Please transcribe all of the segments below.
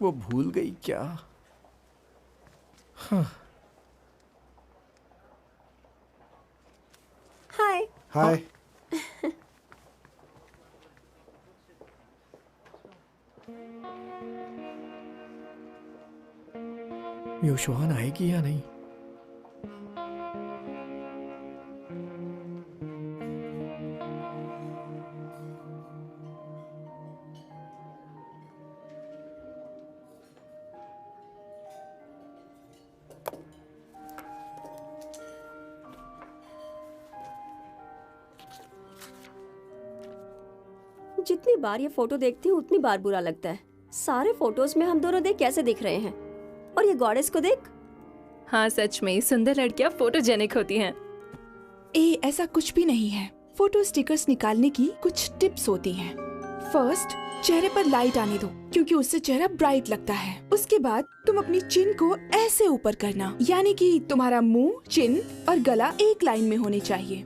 वो भूल गई क्या? हाँ। हाय। हाय। योशुआन आएगी या नहीं? जितनी बार ये फोटो देखती हूँ उतनी बार बुरा लगता है। सारे फोटोज में हम दोनों देख कैसे दिख रहे हैं, और ये गॉडेस को देख। हाँ सच में सुंदर लड़कियां फोटोजेनिक होती हैं। ऐसा कुछ भी नहीं है। फोटो स्टिकर्स निकालने की कुछ टिप्स होती हैं। फर्स्ट, चेहरे पर लाइट आने दो क्योंकि उससे चेहरा ब्राइट लगता है। उसके बाद तुम अपनी चिन को ऐसे ऊपर करना, यानी कि तुम्हारा मुंह, चिन और गला एक लाइन में होने चाहिए।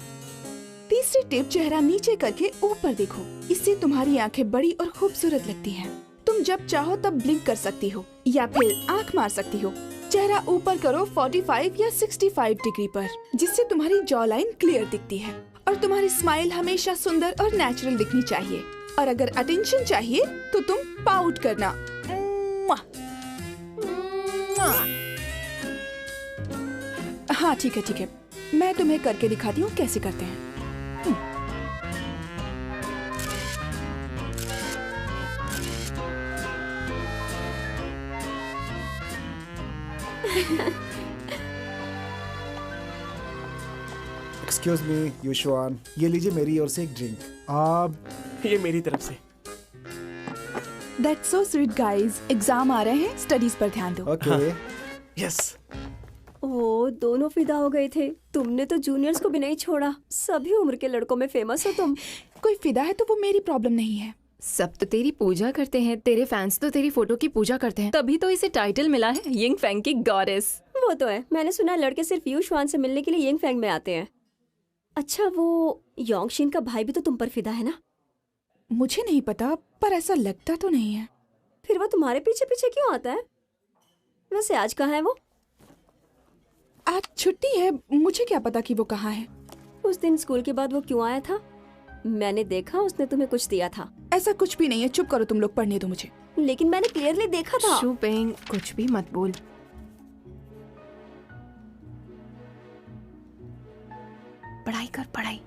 तीसरी टिप, चेहरा नीचे करके ऊपर देखो। इससे तुम्हारी आंखें बड़ी और खूबसूरत लगती हैं। तुम जब चाहो तब ब्लिंक कर सकती हो या फिर आंख मार सकती हो। चेहरा ऊपर करो 45 या 65 डिग्री पर, जिससे तुम्हारी जॉ लाइन क्लियर दिखती है और तुम्हारी स्माइल हमेशा सुंदर और नेचुरल दिखनी चाहिए। और अगर अटेंशन चाहिए तो तुम पाउट करना। हाँ ठीक है, मैं तुम्हें करके दिखाती हूँ कैसे करते हैं। एक्सक्यूज मी युशवान, ये लीजिए मेरी ओर से एक ड्रिंक। आप ये मेरी तरफ से। That's so sweet guys। Exam आ रहे हैं, स्टडीज पर ध्यान दो। ओके। यस। ओ, दोनों फिदा हो गए थे। तुमने तो जूनियर्स को भी नहीं छोड़ा। सभी उम्र के लड़कों में फेमस हो तुम। कोई फिदा है तो वो मेरी प्रॉब्लम नहीं है। सब तो तेरी पूजा करते हैं, तेरे फैंस तो तेरी फोटो की पूजा करते हैं, तभी तो इसे टाइटल मिला है यिंग फैंग की गॉडेस। वो तो है, मैंने सुना है लड़के सिर्फ युशवान से मिलने के लिए यिंग फैंग में आते हैं। अच्छा, वो योंगशिन का भाई भी तो तुम पर फिदा है ना? मुझे नहीं पता, पर ऐसा लगता तो नहीं है। फिर वो तुम्हारे पीछे पीछे क्यों आता है? वैसे आज कहाँ है वो? आज छुट्टी है, मुझे क्या पता कि वो कहाँ है। उस दिन स्कूल के बाद वो क्यों आया था? मैंने देखा उसने तुम्हें कुछ दिया था। ऐसा कुछ भी नहीं है, चुप करो तुम लोग, पढ़ने दो मुझे। लेकिन मैंने क्लियरली देखा था। शू पेंग, कुछ भी मत बोल। पढ़ाई कर, पढ़ाई।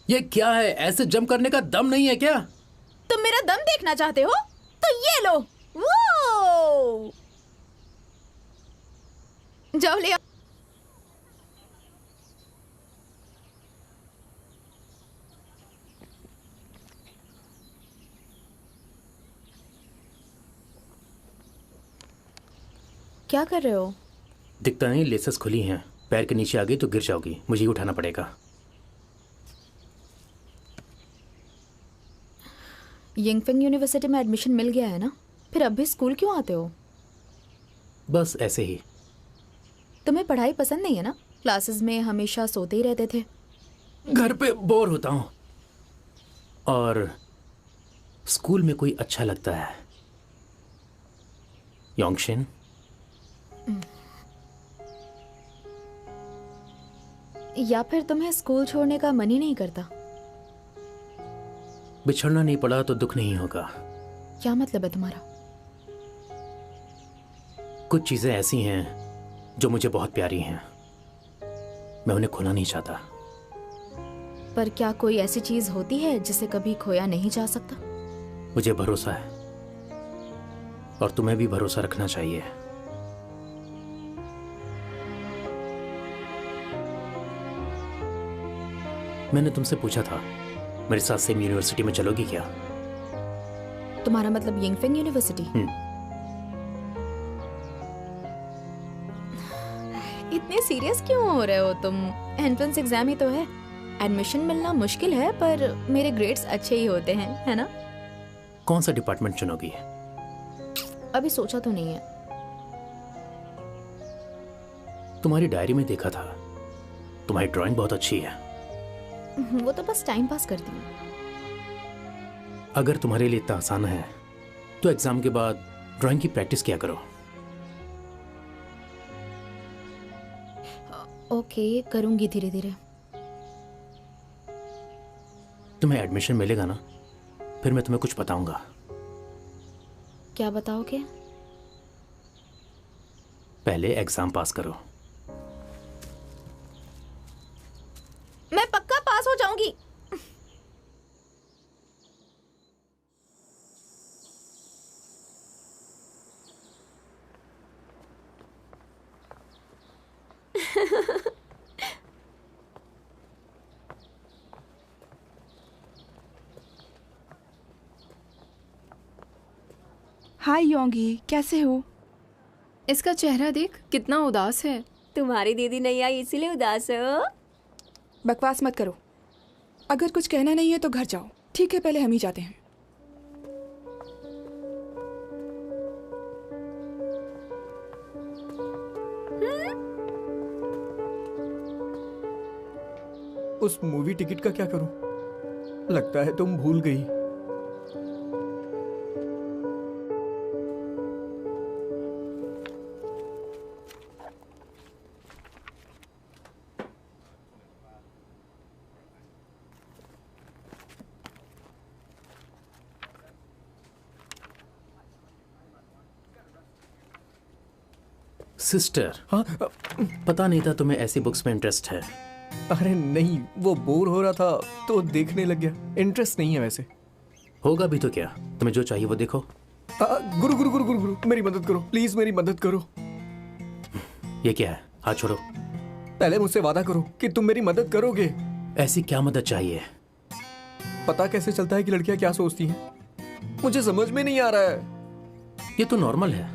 ये क्या है? ऐसे जंप करने का दम नहीं है क्या? तुम मेरा दम देखना चाहते हो तो ये लो। वो जाओ ले आओ। क्या कर रहे हो? दिखता नहीं, लेसेस खुली हैं। पैर के नीचे आ गई तो गिर जाओगी, मुझे ही उठाना पड़ेगा। यिंगफेंग यूनिवर्सिटी में एडमिशन मिल गया है ना? फिर अब भी स्कूल क्यों आते हो? बस ऐसे ही। तुम्हें पढ़ाई पसंद नहीं है ना? क्लासेस में हमेशा सोते ही रहते थे। घर पे बोर होता हूँ और स्कूल में कोई अच्छा लगता है। योंगशिन, या फिर तुम्हें स्कूल छोड़ने का मन ही नहीं करता? बिछड़ना नहीं पड़ा तो दुख नहीं होगा। क्या मतलब है तुम्हारा? कुछ चीजें ऐसी हैं जो मुझे बहुत प्यारी हैं, मैं उन्हें खोना नहीं चाहता। पर क्या कोई ऐसी चीज होती है जिसे कभी खोया नहीं जा सकता? मुझे भरोसा है और तुम्हें भी भरोसा रखना चाहिए। मैंने तुमसे पूछा था मेरे साथ सेम यूनिवर्सिटी में चलोगी क्या? तुम्हारा मतलब यिंगफेंग यूनिवर्सिटी? इतने सीरियस क्यों हो रहे हो तुम? एंट्रेंस एग्जाम ही तो है। एडमिशन मिलना मुश्किल है पर मेरे ग्रेड्स अच्छे ही होते हैं, है ना? कौन सा डिपार्टमेंट चुनोगी? अभी सोचा तो नहीं है। तुम्हारी डायरी में देखा था तुम्हारी ड्राइंग बहुत अच्छी है। वो तो बस टाइम पास करती हूँ। अगर तुम्हारे लिए इतना आसान है तो एग्जाम के बाद ड्राइंग की प्रैक्टिस किया करो। ओके, करूंगी धीरे धीरे। तुम्हें एडमिशन मिलेगा ना, फिर मैं तुम्हें कुछ बताऊंगा। क्या बताओगे? पहले एग्जाम पास करो। मैं पक्का पास हो जाऊंगी। हाय योंगी, कैसे हो? इसका चेहरा देख, कितना उदास है। तुम्हारी दीदी नहीं आई इसीलिए उदास हो? बकवास मत करो। अगर कुछ कहना नहीं है तो घर जाओ। ठीक है, पहले हम ही जाते हैं। उस मूवी टिकट का क्या करूं? लगता है तुम भूल गई। सिस्टर, हाँ? पता नहीं था तुम्हें ऐसी बुक्स में इंटरेस्ट है। अरे नहीं, वो बोर हो रहा था तो देखने लग गया। इंटरेस्ट नहीं है वैसे। होगा भी तो क्या, तुम्हें जो चाहिए वो देखो। गुरु गुरु गुरु गुरु गुरु, मेरी मदद करो प्लीज, मेरी मदद करो। ये क्या है? हाथ छोड़ो। पहले मुझसे वादा करो कि तुम मेरी मदद करोगे। ऐसी क्या मदद चाहिए? पता कैसे चलता है कि लड़कियां क्या सोचती हैं? मुझे समझ में नहीं आ रहा है। ये तो नॉर्मल है।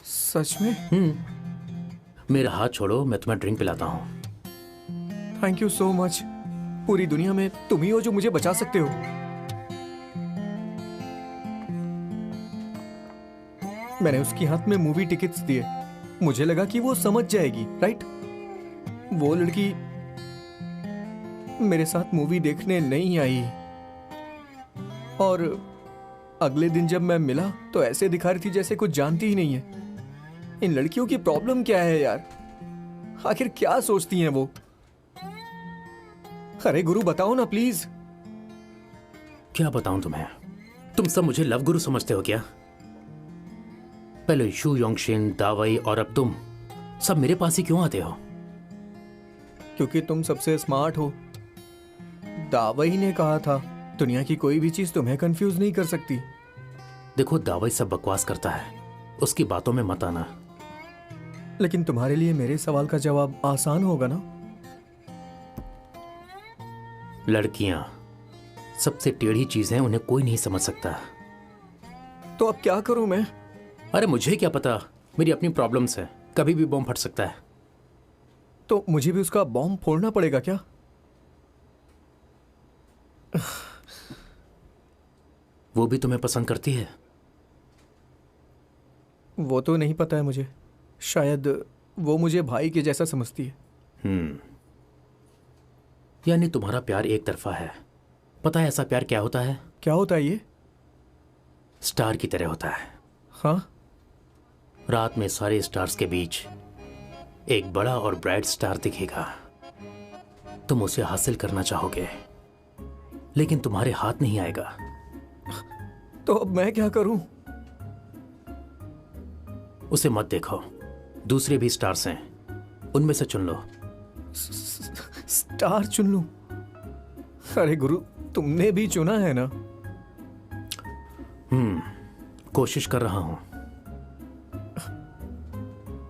सच में? मेरा हाथ छोड़ो, मैं तुम्हें ड्रिंक पिलाता हूँ। Thank you so much. पूरी दुनिया में तुम ही हो जो मुझे बचा सकते हो। मैंने उसके हाथ में मूवी टिकट्स दिए। मुझे लगा कि वो समझ जाएगी, राइट? वो लड़की मेरे साथ मूवी देखने नहीं आई। और अगले दिन जब मैं मिला तो ऐसे दिखा रही थी जैसे कुछ जानती ही नहीं है। इन लड़कियों की प्रॉब्लम क्या है यार? आखिर क्या सोचती हैं वो? अरे गुरु बताओ ना प्लीज। क्या बताऊं तुम्हें? तुम सब मुझे लव गुरु समझते हो क्या? पहले शू योंगशिन, दावई और अब तुम सब मेरे पास ही क्यों आते हो? क्योंकि तुम सबसे स्मार्ट हो। दावई ने कहा था दुनिया की कोई भी चीज तुम्हें कंफ्यूज नहीं कर सकती। देखो, दावई सब बकवास करता है, उसकी बातों में मत आना। लेकिन तुम्हारे लिए मेरे सवाल का जवाब आसान होगा ना? लड़कियां सबसे टेढ़ी चीज हैं, उन्हें कोई नहीं समझ सकता। तो अब क्या करूं मैं? अरे मुझे क्या पता, मेरी अपनी प्रॉब्लम्स है, कभी भी बॉम्ब फट सकता है। तो मुझे भी उसका बॉम्ब फोड़ना पड़ेगा क्या? वो भी तुम्हें पसंद करती है? वो तो नहीं पता है मुझे। शायद वो मुझे भाई के जैसा समझती है। यानी तुम्हारा प्यार एक तरफा है। पता है ऐसा प्यार क्या होता है? क्या होता है ये? स्टार की तरह होता है। हाँ? रात में सारे स्टार्स के बीच एक बड़ा और ब्राइट स्टार दिखेगा। तुम उसे हासिल करना चाहोगे, लेकिन तुम्हारे हाथ नहीं आएगा। तो अब मैं क्या करूं? उसे मत देखो, दूसरे भी स्टार्स हैं, उनमें से चुन लो। स्टार चुन लूं? अरे गुरु, तुमने भी चुना है ना। कोशिश कर रहा हूं।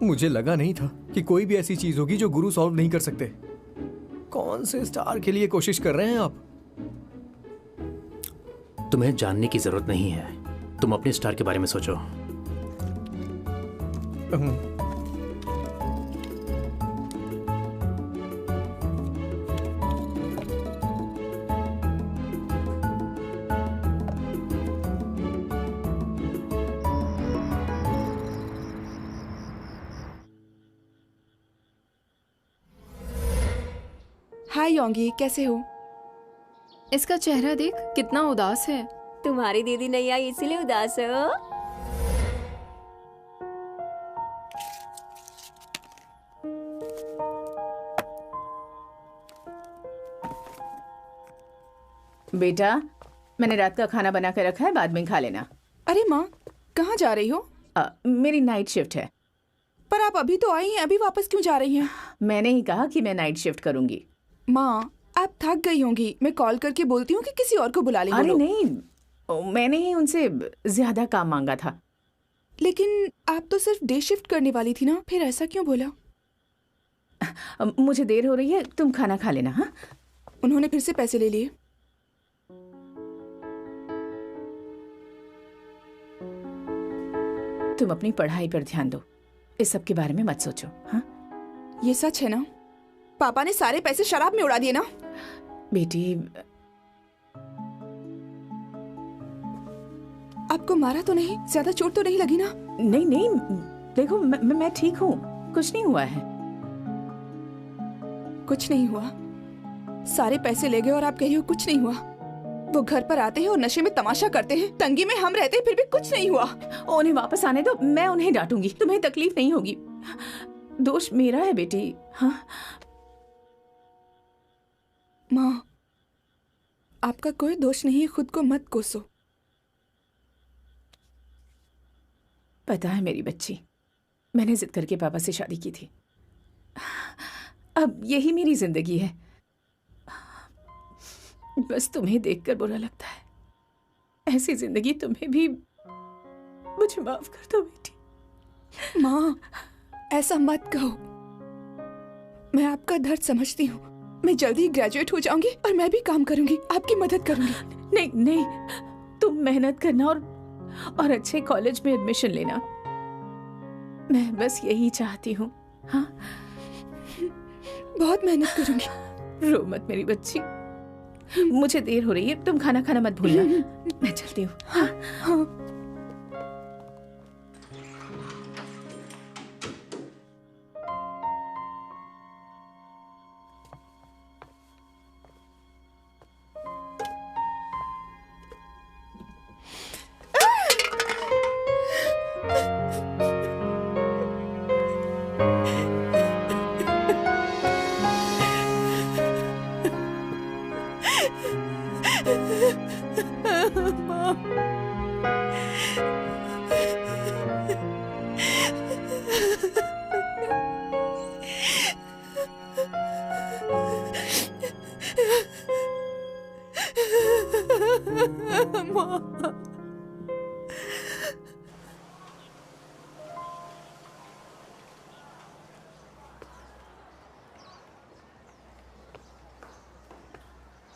मुझे लगा नहीं था कि कोई भी ऐसी चीज होगी जो गुरु सॉल्व नहीं कर सकते। कौन से स्टार के लिए कोशिश कर रहे हैं आप? तुम्हें जानने की जरूरत नहीं है, तुम अपने स्टार के बारे में सोचो। हाय योंगी, कैसे हो? इसका चेहरा देख, कितना उदास है। तुम्हारी दीदी नहीं आई इसीलिए उदास हो। बेटा, मैंने रात का खाना बना कर रखा है, बाद में खा लेना। अरे माँ, कहाँ जा रही हो? मेरी नाइट शिफ्ट है। पर आप अभी तो आई हैं, अभी वापस क्यों जा रही हैं? मैंने ही कहा कि मैं नाइट शिफ्ट करूंगी। माँ, आप थक गई होंगी, मैं कॉल करके बोलती हूँ कि किसी और को बुला लें। अरे नहीं, मैंने ही उनसे ज्यादा काम मांगा था। लेकिन आप तो सिर्फ डे शिफ्ट करने वाली थी ना, फिर ऐसा क्यों बोला? मुझे देर हो रही है, तुम खाना खा लेना। हाँ, उन्होंने फिर से पैसे ले लिए। तुम अपनी पढ़ाई पर ध्यान दो, इस सब के बारे में मत सोचो। हाँ, ये सच है ना? पापा ने सारे पैसे शराब में उड़ा दिए ना? बेटी, आपको मारा तो नहीं? ज्यादा चोट तो नहीं लगी ना? नहीं नहीं, देखो मैं ठीक हूँ, कुछ नहीं हुआ है। कुछ नहीं हुआ? सारे पैसे ले गए और आप कह रही हो कुछ नहीं हुआ? वो घर पर आते हैं और नशे में तमाशा करते हैं, तंगी में हम रहते हैं, फिर भी कुछ नहीं हुआ। उन्हें वापस आने दो, मैं उन्हें डांटूंगी, तुम्हें तकलीफ नहीं होगी। दोष मेरा है बेटी। हाँ माँ, आपका कोई दोष नहीं है, खुद को मत कोसो। पता है मेरी बच्ची, मैंने जिद करके पापा से शादी की थी। अब यही मेरी जिंदगी है। बस तुम्हें देखकर बुरा लगता है। ऐसी जिंदगी तुम्हें भी, मुझे माफ कर दो बेटी। माँ, ऐसा मत कहो। मैं आपका दर्द समझती हूँ। मैं जल्दी ग्रेजुएट हो जाऊंगी और मैं भी काम करूंगी, आपकी मदद करूंगी। नहीं नहीं, तुम मेहनत करना और अच्छे कॉलेज में एडमिशन लेना। मैं बस यही चाहती हूँ। हाँ, बहुत मेहनत करूंगी। रो मत मेरी बच्ची, मुझे देर हो रही है, तुम खाना खाना मत भूलना। मैं चलती हूँ। हाँ हाँ।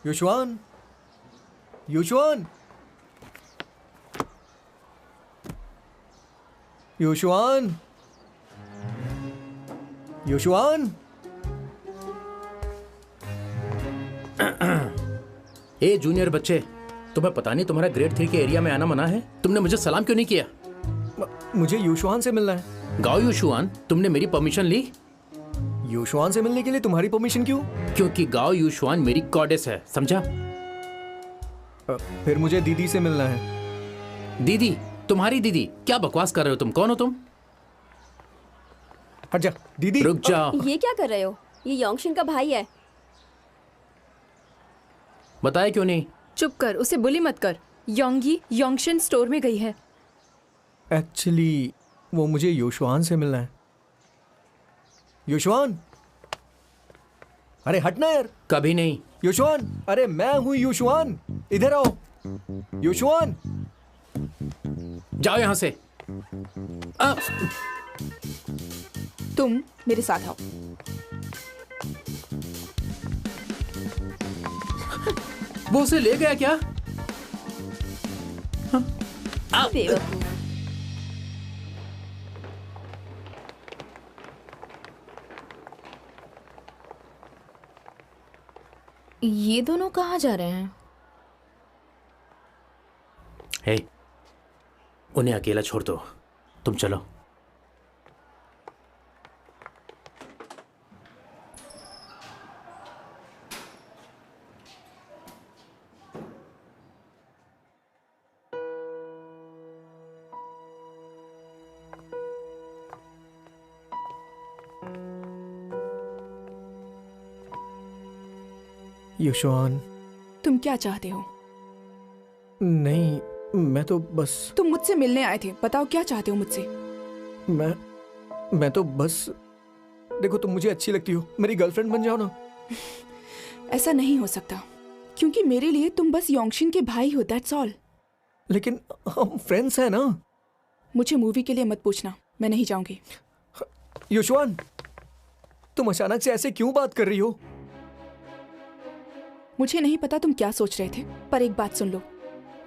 युशवान, युशवान, युशवान, युशवान। ए जूनियर बच्चे, तुम्हें पता नहीं तुम्हारा ग्रेड 3 के एरिया में आना मना है? तुमने मुझे सलाम क्यों नहीं किया? मुझे युशवान से मिलना है। गाओ युशवान, तुमने मेरी परमिशन ली? युशवान से मिलने के लिए तुम्हारी परमिशन क्यों? क्योंकि गाओ युशवान मेरी गॉडेस है, समझा? फिर मुझे दीदी से मिलना है। दीदी? तुम्हारी दीदी? क्या बकवास कर रहे हो तुम? कौन हो तुम? हट जा दीदी। रुक जाओ। ये क्या कर रहे हो? ये योंगशिन का भाई है। बताया क्यों नहीं? चुप कर, उसे बुली मत कर। योंगी योंगशिन स्टोर में गई है। एक्चुअली वो मुझे योशुआन से मिलना है। योशुआन, अरे हटना यार। कभी नहीं। योशुआन, अरे मैं हूं योशुआन, इधर आओ। योशुआन, जाओ यहां से। तुम मेरे साथ आओ। वो उसे ले गया क्या? बेवकूफ। ये दोनों कहाँ जा रहे हैं? हे, उन्हें अकेला छोड़ दो, तुम चलो। योशुआन। तुम क्या चाहते हो? नहीं, मैं तो बस तुम मुझसे मिलने आए थे, बताओ क्या चाहते हो मुझसे? मैं तो बस, देखो तुम मुझे अच्छी लगती हो, मेरी गर्लफ्रेंड बन जाओ ना। ऐसा नहीं हो सकता, क्योंकि मेरे लिए तुम बस योंगशिन के भाई हो, दैट्स ऑल। लेकिन हम फ्रेंड्स हैं ना। मुझे मूवी के लिए मत पूछना, मैं नहीं जाऊंगी। योशुआन, तुम अचानक से ऐसे क्यों बात कर रही हो? मुझे नहीं पता तुम क्या सोच रहे थे, पर एक बात सुन लो,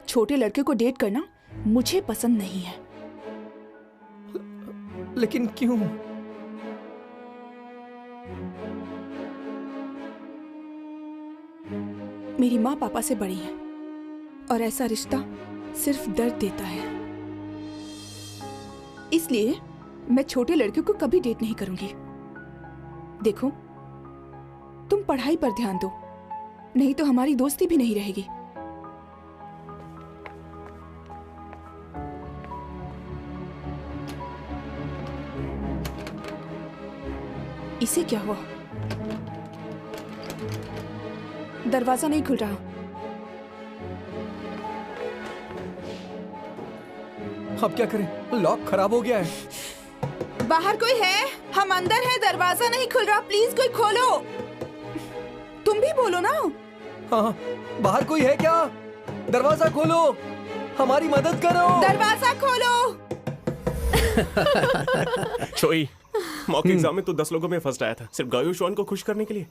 छोटे लड़के को डेट करना मुझे पसंद नहीं है। लेकिन क्यों? मेरी माँ पापा से बड़ी है और ऐसा रिश्ता सिर्फ दर्द देता है, इसलिए मैं छोटे लड़के को कभी डेट नहीं करूंगी। देखो, तुम पढ़ाई पर ध्यान दो, नहीं तो हमारी दोस्ती भी नहीं रहेगी। इसे क्या हुआ? दरवाजा नहीं खुल रहा। अब क्या करें? लॉक खराब हो गया है। बाहर कोई है? हम अंदर हैं, दरवाजा नहीं खुल रहा, प्लीज कोई खोलो। तुम भी बोलो ना। हाँ, बाहर कोई है क्या? दरवाजा खोलो, हमारी मदद करो। दरवाजा खोलो। चोई, मॉक एग्जाम में तो 10 लोगों में फर्स्ट आया था, सिर्फ गायोशुआन को खुश करने के लिए।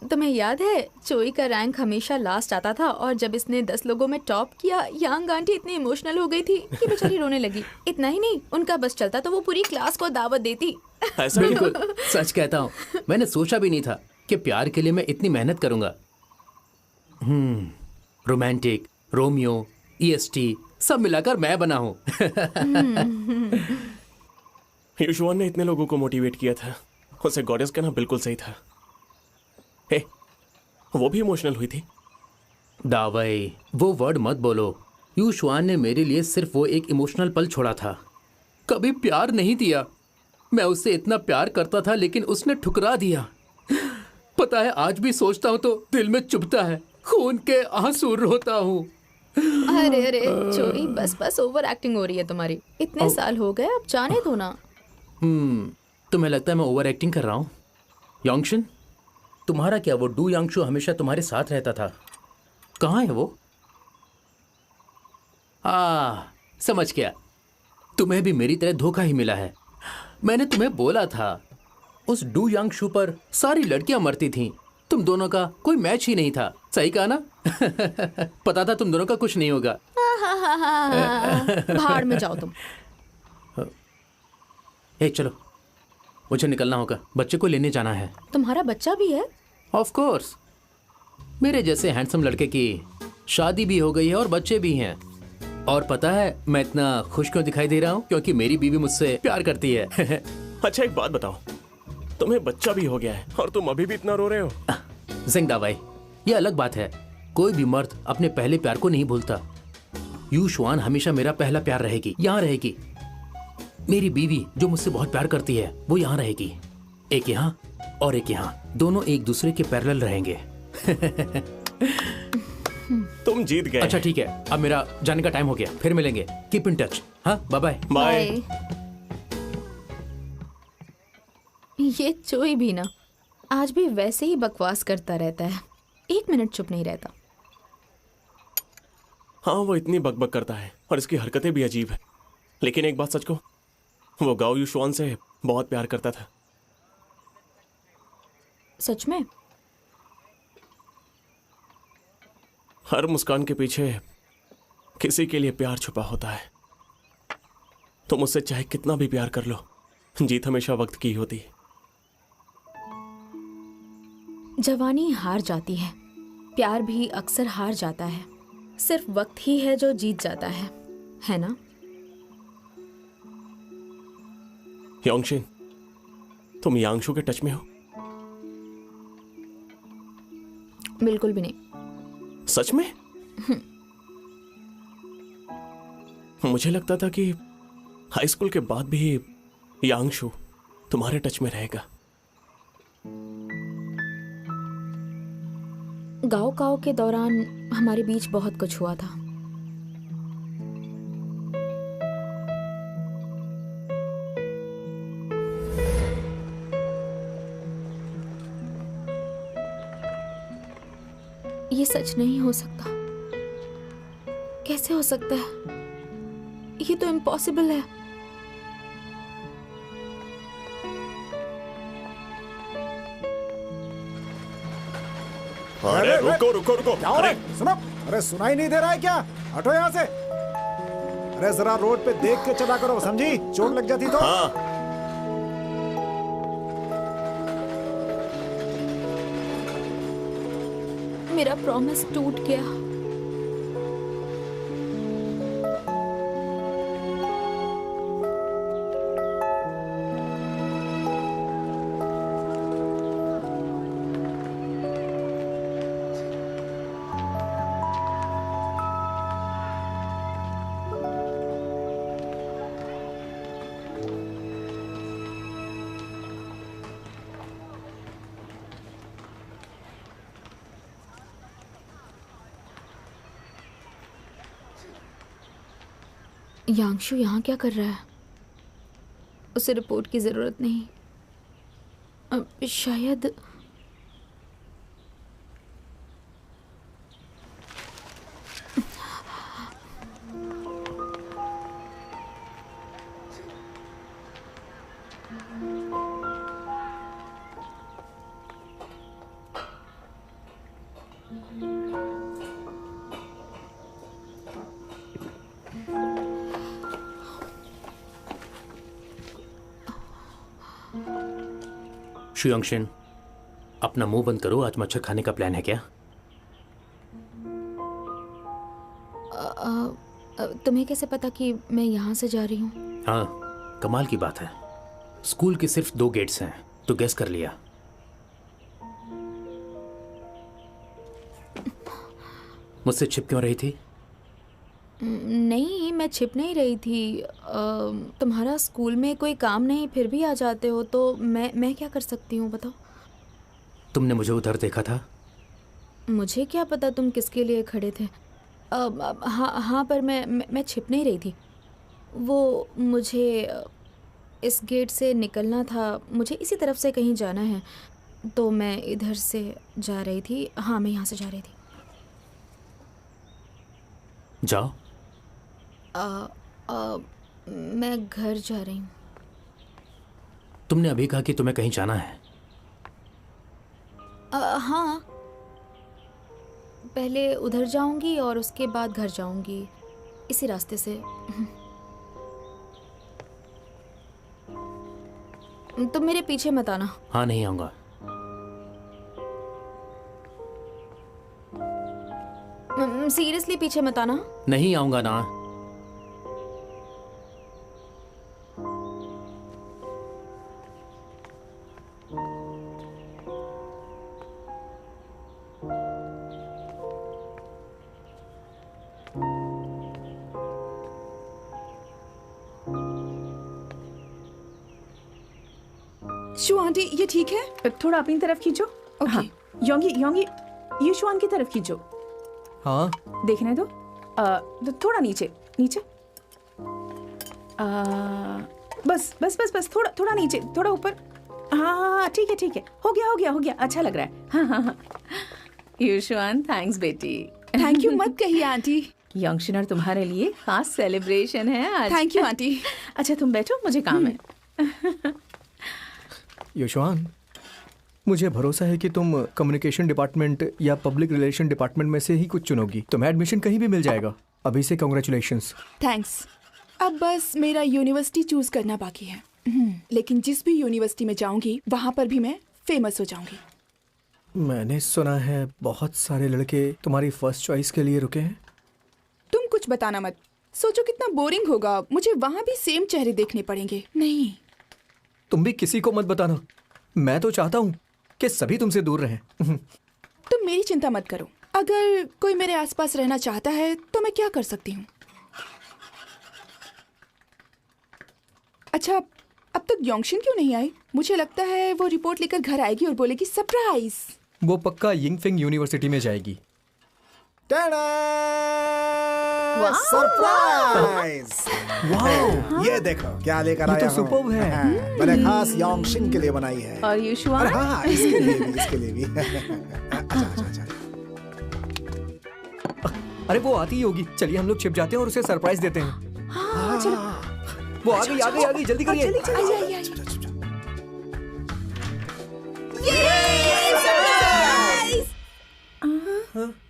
तुम्हें याद है, चोई का रैंक हमेशा लास्ट आता था और जब इसने 10 लोगों में टॉप किया, यांग आंटी इतनी इमोशनल हो गई थी कि बेचारी रोने लगी। इतना ही नहीं, उनका बस चलता तो वो पूरी क्लास को दावत देती। ऐसा बिल्कुल सच कहता हूँ, मैंने सोचा भी नहीं था कि प्यार के लिए मैं इतनी मेहनत करूंगा। रोमांटिक, रोमियो, EST सब मिलाकर मैं बना हूँ। योशुआन ने इतने लोगों को मोटिवेट किया था, उसे गॉडेस कहना बिल्कुल सही था। हे, वो भी इमोशनल हुई थी। दावई, वो वर्ड मत बोलो। योशुआन ने मेरे लिए सिर्फ वो एक इमोशनल पल छोड़ा था, कभी प्यार नहीं दिया। मैं उससे इतना प्यार करता था लेकिन उसने ठुकरा दिया। पता है, आज भी सोचता हूँ तो दिल में चुभता है, खून के आंसू रोता हूँ। अरे अरे चोई, बस बस ओवर एक्टिंग हो रही है तुम्हारी। इतने साल हो गए, अब जाने दो ना। तुम्हें लगता है मैं ओवर एक्टिंग कर रहा हूँ? योंगशिन, तुम्हारा क्या, वो डू यांगशु हमेशा तुम्हारे साथ रहता था, कहाँ है वो? समझ गया, तुम्हें भी मेरी तरह धोखा ही मिला है। मैंने तुम्हें बोला था, उस डू यांगशु पर सारी लड़कियां मरती थीं, तुम दोनों का कोई मैच ही नहीं था। सही कहा ना? पता था तुम दोनों का कुछ नहीं होगा। भाड़ में जाओ तुम। चलो, मुझे निकलना होगा, बच्चे को लेने जाना है। तुम्हारा बच्चा भी है? ऑफ कोर्स, मेरे जैसे हैंडसम लड़के की शादी भी हो गई है और बच्चे भी हैं। और पता है मैं इतना खुश क्यों दिखाई दे रहा हूँ? क्योंकि मेरी बीवी मुझसे प्यार करती है। अच्छा एक बात बताओ, तुम्हें बच्चा भी हो गया है और तुम अभी भी इतना रो रहे हो? जिंदा भाई, ये अलग बात है। कोई भी मर्द अपने पहले प्यार को नहीं भूलता। योशुआन हमेशा मेरा पहला प्यार रहेगी, यहाँ रहेगी। मेरी बीवी जो मुझसे बहुत प्यार करती है वो यहाँ रहेगी, एक यहाँ और एक यहाँ, दोनों एक दूसरे के पैरेलल रहेंगे। तुम जीत गए। अच्छा ठीक है, अब मेरा जाने का टाइम हो गया, फिर मिलेंगे। Keep in touch. हाँ, बाय बाय। बाय। ये चोई भी ना आज भी वैसे ही बकवास करता रहता है, 1 मिनट चुप नहीं रहता। हाँ, वो इतनी बकबक करता है और इसकी हरकतें भी अजीब है, लेकिन एक बात सच को, वो गाओ युशुआन से बहुत प्यार करता था। सच में? हर मुस्कान के पीछे किसी के लिए प्यार छुपा होता है। तुम मुझसे चाहे कितना भी प्यार कर लो, जीत हमेशा वक्त की होती है। जवानी हार जाती है, प्यार भी अक्सर हार जाता है, सिर्फ वक्त ही है जो जीत जाता है ना? योंगशिन, तुम यांगशु के टच में हो? बिल्कुल भी नहीं। सच में? मुझे लगता था कि हाई स्कूल के बाद भी यांगशु तुम्हारे टच में रहेगा। गाँव काव के दौरान हमारे बीच बहुत कुछ हुआ था। ये सच नहीं हो सकता। कैसे हो सकता है? ये तो इम्पॉसिबल है। अरे रुको रुको रुको। क्या हो रहा है? सुनो, अरे सुनाई नहीं दे रहा है क्या? हटो यहाँ से। अरे जरा रोड पे देख के चला करो, समझी? चोट लग जाती तो। हाँ, मेरा प्रॉमिस टूट गया। यांगशु यहाँ क्या कर रहा है? उसे रिपोर्ट की जरूरत नहीं। शायद शुयांगशिन, अपना मुंह बंद करो। आज मच्छर खाने का प्लान है क्या? तुम्हें कैसे पता कि मैं यहाँ से जा रही हूँ? हाँ, कमाल की बात है। स्कूल के सिर्फ 2 गेट्स हैं, तो गेस कर लिया। मुझसे छिप क्यों रही थी? नहीं, मैं छिप नहीं रही थी। तुम्हारा स्कूल में कोई काम नहीं, फिर भी आ जाते हो, तो मैं क्या कर सकती हूँ बताओ? तुमने मुझे उधर देखा था? मुझे क्या पता तुम किसके लिए खड़े थे। हाँ, पर मैं छिप नहीं रही थी। वो मुझे इस गेट से निकलना था, मुझे इसी तरफ से कहीं जाना है, तो मैं इधर से जा रही थी। हाँ, मैं यहाँ से जा रही थी। जाओ। मैं घर जा रही हूँ। तुमने अभी कहा कि तुम्हें कहीं जाना है। हाँ, पहले उधर जाऊंगी और उसके बाद घर जाऊंगी, इसी रास्ते से। तुम मेरे पीछे मत आना। हाँ, नहीं आऊंगा। सीरियसली पीछे मत आना। नहीं आऊंगा ना। शू आंटी ये ठीक है? थोड़ा अपनी तरफ खींचो। ओके। हाँ, योंगी योंगी युशवान की तरफ खींचो। हाँ देखने दो। तो थोड़ा नीचे नीचे। बस बस बस बस थोड़ा थोड़ा नीचे, थोड़ा ऊपर। हाँ ठीक है ठीक है, हो गया हो गया हो गया, अच्छा लग रहा है। हाँ हाँ हाँ। युशवान थैंक्स बेटी। थैंक यू मत कहिए आंटी। यंगशिनर तुम्हारे लिए खास सेलिब्रेशन है आज। Thank you aunty. अच्छा तुम बैठो, मुझे काम है। युशवान, मुझे भरोसा है कि तुम कम्युनिकेशन डिपार्टमेंट या पब्लिक रिलेशन डिपार्टमेंट में से ही कुछ चुनोगी। तुम्हें एडमिशन कहीं भी मिल जाएगा। अभी से कॉन्ग्रेचुलेशंस। थैंक्स। अब बस मेरा यूनिवर्सिटी चूज करना बाकी है। लेकिन जिस भी यूनिवर्सिटी में जाऊंगी वहां पर भी मैं फेमस हो जाऊंगी। मैंने सुना है बहुत सारे लड़के तुम्हारी फर्स्ट चॉइस के लिए रुके हैं। तुम कुछ बताना मत। सोचो कितना बोरिंग होगा, मुझे वहां भी सेम चेहरे देखने पड़ेंगे। नहीं। तुम भी किसी को मत बताना। मैं तो चाहता हूँ कि सभी तुमसे दूर रहें। तुम मेरी चिंता मत करो। अगर कोई मेरे आसपास रहना चाहता है तो मैं क्या कर सकती हूँ? अच्छा, अब तक योंगशिन क्यों नहीं आई? मुझे लगता है वो रिपोर्ट लेकर घर आएगी और बोलेगी सरप्राइज। वो पक्का यिंगफिंग यूनिवर्सिटी में जाएगी। सरप्राइज! वाह, ये देखो क्या लेकर ये आया तो सुपर्ब है। मैंने खास योंगशिन के लिए बनाई है। और युशवान? अरे हाँ, इसके लिए भी, इसके लिए भी। अच्छा अच्छा अच्छा। अरे वो आती ही होगी। चलिए हम लोग छिप जाते हैं और उसे सरप्राइज देते हैं। हाँ चलो। वो आ गई जल्दी करिए।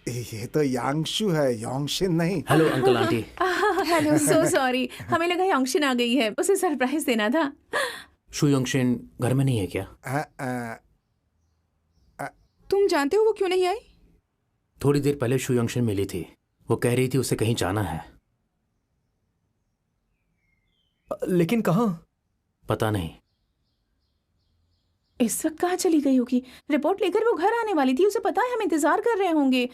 ये तो यांगशु है, योंगशिन नहीं। Hello uncle aunty. Hello, so sorry, हमें लगा योंगशिन आ गई है, उसे सरप्राइज देना था। शू योंगशिन घर में नहीं है क्या? तुम जानते हो वो क्यों नहीं आई? थोड़ी देर पहले शू योंगशिन मिली थी। वो कह रही थी उसे कहीं जाना है। लेकिन कहाँ? पता नहीं। इस वक्त कहाँ चली गई होगी? रिपोर्ट लेकर वो घर आने वाली थी, उसे पता है हम इंतजार कर रहे होंगे।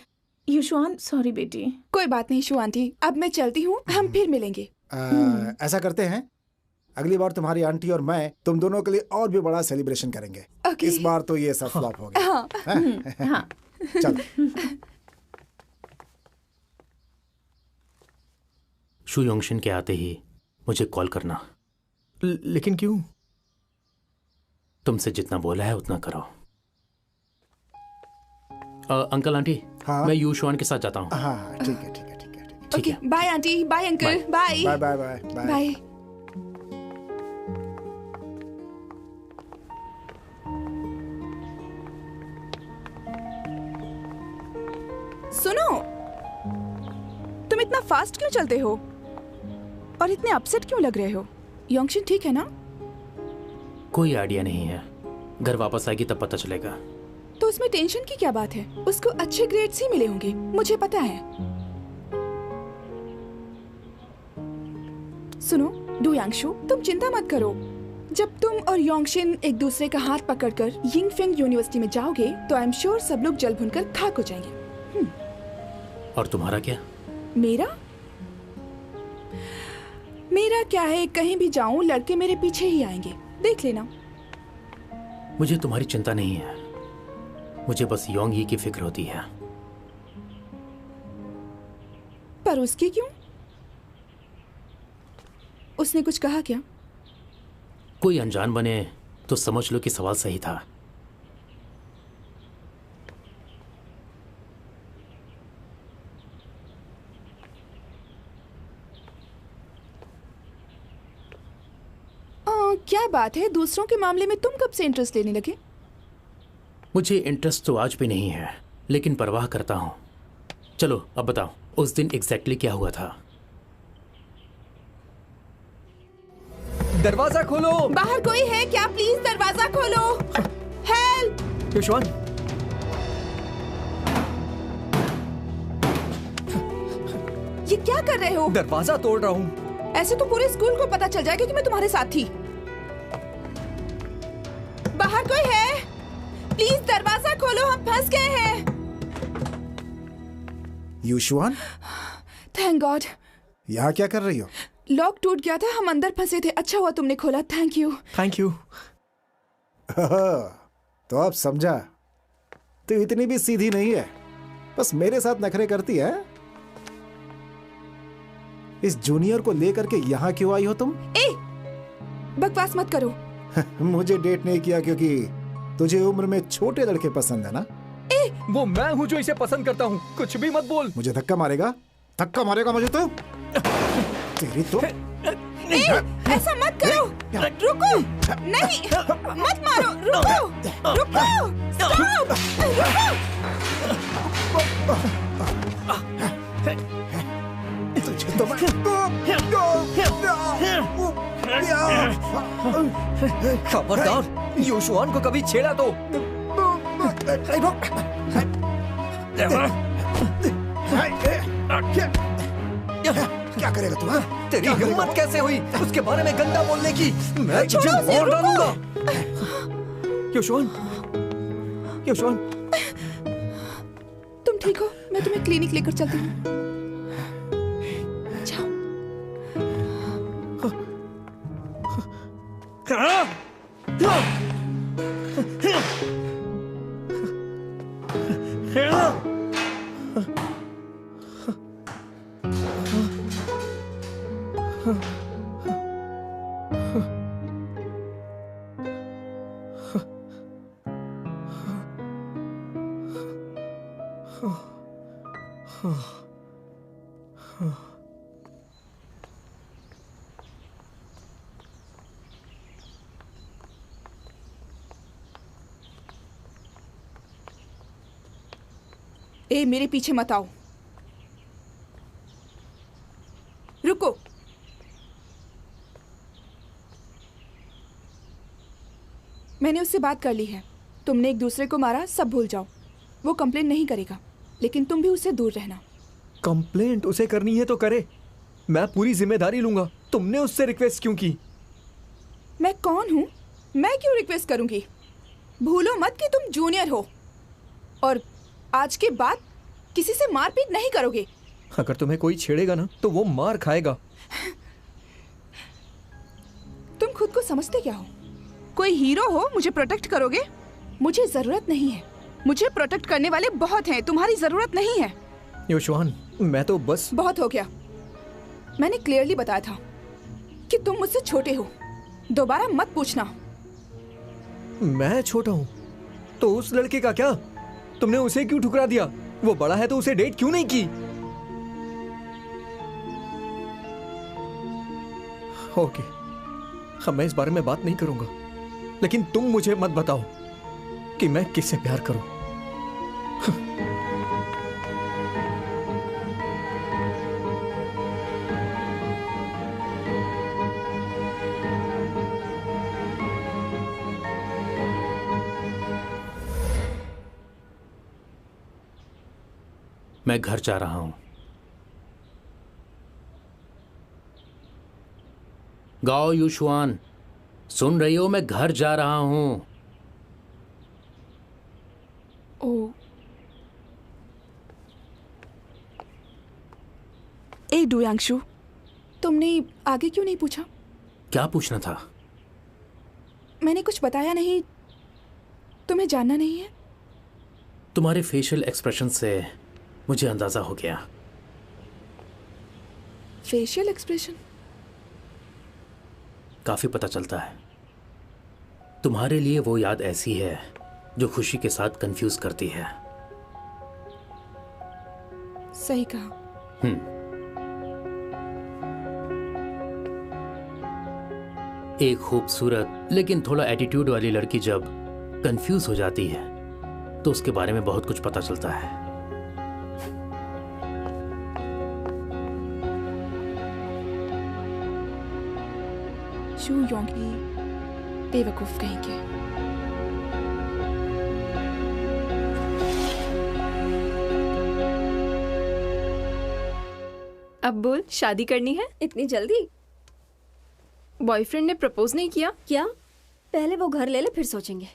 युशवान सॉरी बेटी। कोई बात नहीं शू आंटी, अब मैं चलती हूँ, हम फिर मिलेंगे। ऐसा करते हैं, अगली बार तुम्हारी आंटी और मैं तुम दोनों के लिए और भी बड़ा सेलिब्रेशन करेंगे। ओके। इस बार तो ये सब फ्लॉप हो गया। हाँ। हाँ चलो। शू योंगशिन के आते ही मुझे कॉल करना। लेकिन क्यों? तुमसे जितना बोला है उतना करो। अंकल आंटी, हाँ? मैं युशवान के साथ जाता हूँ। हाँ ठीक है ठीक है ठीक है ठीक ठीक ओके, है। Bye aunty, bye uncle, bye है। Bye bye bye bye. Bye. सुनो, तुम इतना फास्ट क्यों चलते हो और इतने अपसेट क्यों लग रहे हो? योंगशिन ठीक है ना? कोई आइडिया नहीं है, घर वापस आएगी तब पता चलेगा। तो उसमें टेंशन की क्या बात है? उसको अच्छे ग्रेड्स ही मिले होंगे, मुझे पता है। सुनो डू यांगशु, तुम चिंता मत करो। जब तुम और योंगशिन एक दूसरे का हाथ पकड़कर यिंगफिंग यूनिवर्सिटी में जाओगे तो आई एम श्योर सब लोग जल भुनकर खाक हो जाएंगे। और तुम्हारा क्या? मेरा क्या है, कहीं भी जाऊं लड़के मेरे पीछे ही आएंगे, देख लेना। मुझे तुम्हारी चिंता नहीं है, मुझे बस योंगी की फिक्र होती है। पर उसकी क्यों? उसने कुछ कहा क्या? कोई अनजान बने तो समझ लो कि सवाल सही था। क्या बात है, दूसरों के मामले में तुम कब से इंटरेस्ट लेने लगे? मुझे इंटरेस्ट तो आज भी नहीं है, लेकिन परवाह करता हूं। चलो अब बताओ, उस दिन एग्जैक्टली क्या हुआ था? दरवाजा खोलो। बाहर कोई है क्या? प्लीज दरवाजा खोलो। हेल्प! युशवान, ये क्या कर रहे हो? दरवाजा तोड़ रहा हूँ। ऐसे तो पूरे स्कूल को पता चल जाएगा कि मैं तुम्हारे साथ थी। बाहर कोई है? प्लीज दरवाजा खोलो, हम फंस गए हैं। युशवान, थैंक गॉड। यहाँ क्या कर रही हो? लॉक टूट गया था, हम अंदर फंसे थे। अच्छा हुआ तुमने खोला, थैंक यू। Thank you. तो अब समझा, तो इतनी भी सीधी नहीं है, बस मेरे साथ नखरे करती है। इस जूनियर को लेकर के यहाँ क्यों आई हो तुम? बकवास मत करो। मुझे डेट नहीं किया क्योंकि तुझे उम्र में छोटे लड़के पसंद है ना? वो मैं हूँ जो इसे पसंद करता हूँ, कुछ भी मत बोल। मुझे धक्का मारेगा मुझे तो तेरी तो। ऐसा मत करो, रुको, नहीं, मत मारो, रुको, रुको, स्टॉप, तुझे तो खबरदार, युशुआन को कभी छेड़ा तो। क्या करेगा तू? तेरी हिम्मत कैसे हुई उसके बारे में गंदा बोलने की? मैं तुझे मार डालूंगा। युशुआन, युशुआन, तुम ठीक हो? मैं तुम्हें क्लिनिक लेकर चलती हूँ। जाओ। ए, मेरे पीछे मत आओ। रुको। मैंने उससे बात कर ली है। तुमने एक दूसरे को मारा, सब भूल जाओ। वो कंप्लेन नहीं करेगा, लेकिन तुम भी उससे दूर रहना। कंप्लेंट उसे करनी है तो करे, मैं पूरी जिम्मेदारी लूंगा। तुमने उससे रिक्वेस्ट क्यों की? मैं कौन हूँ? मैं क्यों रिक्वेस्ट करूंगी? भूलो मत कि तुम जूनियर हो, और आज के बाद किसी से मारपीट नहीं करोगे। अगर तुम्हें कोई छेड़ेगा ना तो वो मार खाएगा। तुम खुद को समझते क्या हो? कोई हीरो हो, मुझे प्रोटेक्ट करोगे? मुझे जरूरत नहीं है। मुझे प्रोटेक्ट करने वाले बहुत हैं, तुम्हारी जरूरत नहीं है। युशुआन, मैं तो बस। बहुत हो गया। मैंने क्लियरली बताया था कि तुम मुझसे छोटे हो। दोबारा मत पूछना। मैं छोटा हूँ तो उस लड़के का क्या? तुमने उसे क्यों ठुकरा दिया? वो बड़ा है तो उसे डेट क्यों नहीं की? ओके, अब मैं इस बारे में बात नहीं करूंगा, लेकिन तुम मुझे मत बताओ कि मैं किससे प्यार करूं। मैं घर जा रहा हूं। गाओ युशुआन, सुन रही हो? मैं घर जा रहा हूं। ओ, ए डुयांगशु, तुमने आगे क्यों नहीं पूछा? क्या पूछना था? मैंने कुछ बताया नहीं। तुम्हें जानना नहीं है? तुम्हारे फेशियल एक्सप्रेशन से मुझे अंदाजा हो गया। Facial expression? काफी पता चलता है। तुम्हारे लिए वो याद ऐसी है जो खुशी के साथ कंफ्यूज करती है। सही कहा। एक खूबसूरत लेकिन थोड़ा एटीट्यूड वाली लड़की जब कंफ्यूज हो जाती है तो उसके बारे में बहुत कुछ पता चलता है। शू योंगी, बेवकूफ कहीं के। अब बोल, शादी करनी है? इतनी जल्दी? बॉयफ्रेंड ने प्रपोज नहीं किया क्या? पहले वो घर ले ले, फिर सोचेंगे।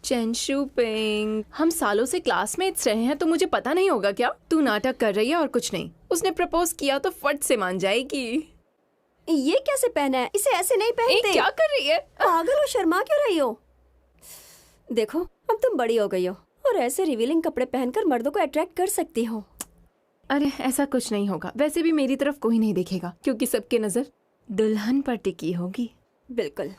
चेंशु पिंग, हम सालों से क्लासमेट्स रहे हैं तो मुझे पता नहीं होगा क्या? तू नाटक कर रही है और कुछ नहीं। उसने प्रपोज किया तो फट से मान जाएगी। ये कैसे पहना है? इसे ऐसे नहीं पहनते। क्या कर रही है? पागल हो, शर्मा क्यों रही हो? देखो अब तुम बड़ी हो गई हो और ऐसे रिवीलिंग कपड़े पहनकर मर्दों को अट्रैक्ट कर सकती हो। अरे ऐसा कुछ नहीं होगा। वैसे भी मेरी तरफ कोई नहीं देखेगा क्योंकि सबकी नजर दुल्हन पर टिकी होगी। बिल्कुल।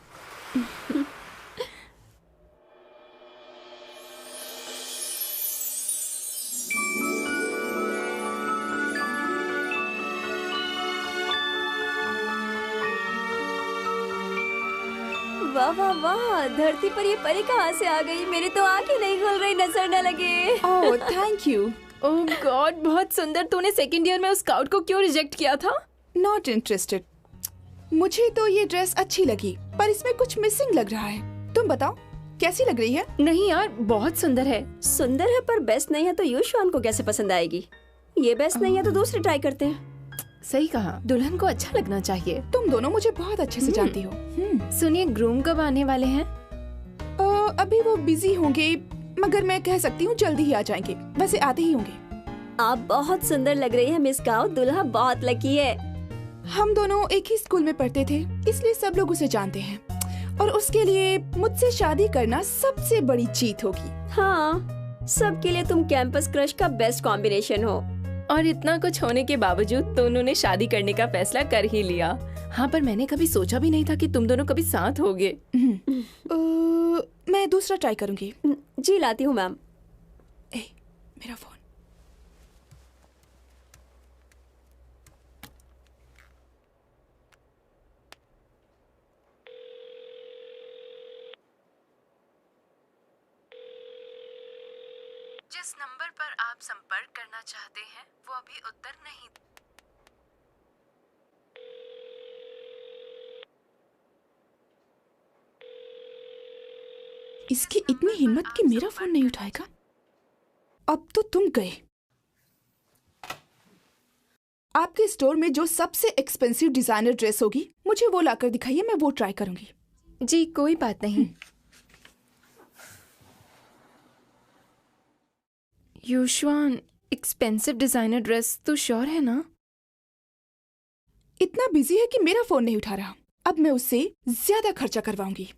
वाह वाह वाह, धरती पर ये परी कहाँ से आ गई? मेरी तो आंखें नहीं खुल रही, नजर न लगे। Oh thank you. Oh God, बहुत सुंदर। तूने सेकंड ईयर में उस स्काउट को क्यों रिजेक्ट किया था? Not interested. मुझे तो ये ड्रेस अच्छी लगी पर इसमें कुछ मिसिंग लग रहा है। तुम बताओ कैसी लग रही है? नहीं यार, बहुत सुंदर है। सुंदर है पर बेस्ट नहीं है तो युशवान को कैसे पसंद आएगी? ये बेस्ट नहीं है तो दूसरी ट्राई करते हैं। सही कहा, दुल्हन को अच्छा लगना चाहिए। तुम दोनों मुझे बहुत अच्छे से जानती हो। सुनिए, ग्रूम कब आने वाले हैं? अभी वो बिजी होंगे मगर मैं कह सकती हूँ जल्दी ही आ जाएंगे। वैसे आते ही होंगे। आप बहुत सुंदर लग रही है मिस काओ, दुल्हा बहुत लकी है। हम दोनों एक ही स्कूल में पढ़ते थे इसलिए सब लोग उसे जानते हैं और उसके लिए मुझसे शादी करना सबसे बड़ी जीत होगी। हाँ, सबके लिए तुम कैंपस क्रश का बेस्ट कॉम्बिनेशन हो। और इतना कुछ होने के बावजूद तो उन्होंने शादी करने का फैसला कर ही लिया। हाँ, पर मैंने कभी सोचा भी नहीं था कि तुम दोनों कभी साथ होगे। मैं दूसरा ट्राई करूंगी। जी लाती हूँ मैम। मेरा फोन। जिस नंबर पर आप संपर्क करना चाहते हैं वो अभी उत्तर नहीं। इसकी इतनी हिम्मत कि मेरा फोन नहीं उठाएगा। अब तो तुम गए। आपके स्टोर में जो सबसे एक्सपेंसिव डिजाइनर ड्रेस होगी मुझे वो लाकर दिखाइए, मैं वो ट्राई करूंगी। जी कोई बात नहीं। युशवान, एक्सपेंसिव डिजाइनर ड्रेस, तू श्योर है ना? इतना बिजी है कि मेरा फोन नहीं उठा रहा। अब मैं उससे ज्यादा खर्चा करवाऊंगी।